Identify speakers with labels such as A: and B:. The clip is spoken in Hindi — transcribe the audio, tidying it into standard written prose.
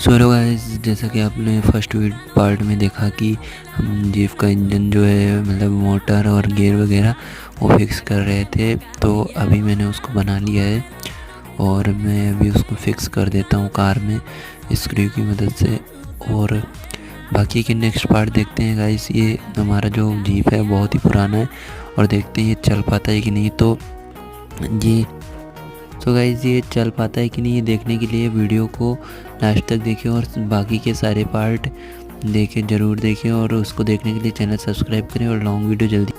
A: सो हेलो गाइस, जैसा कि आपने फर्स्ट पार्ट में देखा कि हम जीप का इंजन जो है मतलब मोटर और गियर वगैरह वो फिक्स कर रहे थे। तो अभी मैंने उसको बना लिया है और मैं अभी उसको फिक्स कर देता हूँ कार में स्क्रू की मदद से। और बाकी के नेक्स्ट पार्ट देखते हैं गाइस। ये हमारा जो जीप है बहुत ही पुराना है और देखते हैं ये चल पाता है कि नहीं। ये तो गाइज़ ये चल पाता है कि नहीं, ये देखने के लिए वीडियो को लास्ट तक देखें और बाकी के सारे पार्ट देखें, ज़रूर देखें। और उसको देखने के लिए चैनल सब्सक्राइब करें और लॉन्ग वीडियो जल्दी